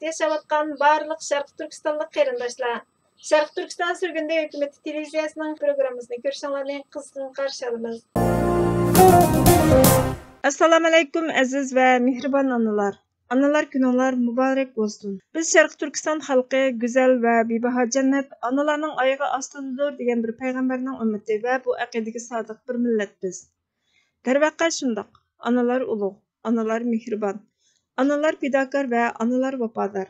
Cumhuriyeti yaşayotgan barlıq Şərqi Türkistanlıq qarindoshlar. Şərqi Türkistan sürgünde hökuməti televiziyasının programmasını görüşənlərni qızğın qarşı alırıq. Assalamu alaykum aziz və mehriban analar. Analar gününlər mübarək olsun. Biz Şərqi Türkistan xalqı güzel və bebaha cənnət analarning ayağı astidadır degan bir payg'ambarning ummati və bu aqidəyə sadiq bir millat biz. Darvaqa shundoq. Analar ulug', analar mehribon, analar fidokor və analar vafodor.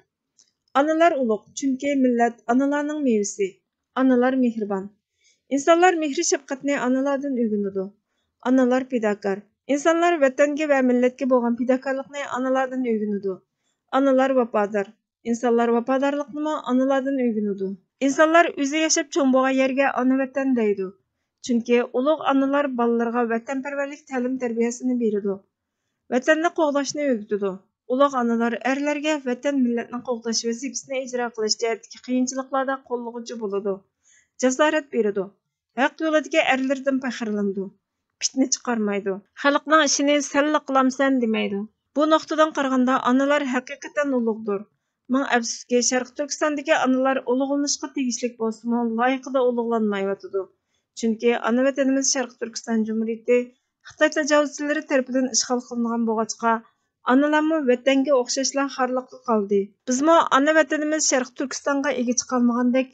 Analar ulug', chunki millat analarning mevasi. Analar mehribon. İnsanlar mehri shafqatni analardan o'rganadi. Analar fidokor. İnsanlar vatanga va millatga bo'lgan fidokorlikni analardan o'rganadi. Analar vafodor. İnsanlar vafodorlikni analardan o'rganadi. İnsanlar o'zi yashab cho'ng bo'lgan yerga ona vatan deydi. Chunki ulug' analar bolalarga vatanparvarlik ta'lim tarbiyasini beradi. Vatanni qo'g'dashni o'rgatadi. Ulug' analar erlarga vatan millatni qo'g'dash vazifasini ijro qilish jihatdagi qiyinchiliklarda qo'llovchi bo'ladi. Jasorat beradi. Haq yo'lidagi erlardan faxrlanadi. Fitne chiqarmaydi. Xalqning ishini salla qilamsan demaydi. Bu nuqtadan qaraganda analar haqiqatan ulug'dir. Мен afsuski Sharq Turkistondagi analar ulug'lanishga tegishli bo'lsa-mu, loyiqida ulug'lanmayotidi. Chunki ana vatanimiz Sharq Turkiston Jumhuriyati Xitoy tajovuzchilari tomonidan ishg'ol qilingan bo'lg'achqa, analarmi vatanga o'xshashla xorliqqa qoldi. Bizmi ana vatanimiz Sharq Turkistonga ega chiqolmagandek,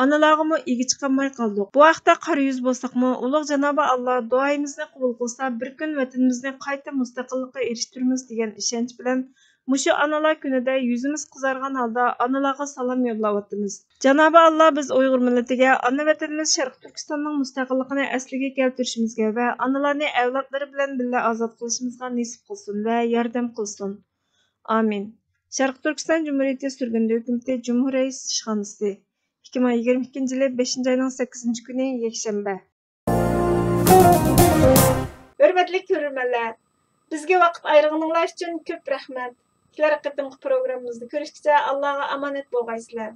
analarga ega chiqolmay qoldik. Bu vaqtda qora yuz bo'lsaqmi, ulug' Janobi Alloh duoyimizni qabul qilsa, bir kun vatanimizni qayta mustaqillikqa erishtiramiz degan ishonch bilan mushu analar kunida yuzimiz qizargan holda analarga salom yo'llayapmiz. Janobi Alloh biz Uyg'ur millatiga ana vatanimiz Sharq Turkistonning mustaqilligini asliga keltirishimizga va analarni avlodlari bilan birga ozod qilishimizga nasib qilsin va yordam qilsin. Amin. Sharq Turkiston Jumhuriyati surgunda hukumati Jumhuriyat ishxonasi 2022 yılı 5. ayının 8. günü yakshanba. Hürmetli görürmenler, bizge vaqt ayırğınızlar üçün köp rahmet. Sizler hakkındaki programımızda görüşkice Allah'a emanet bolgaysızlar.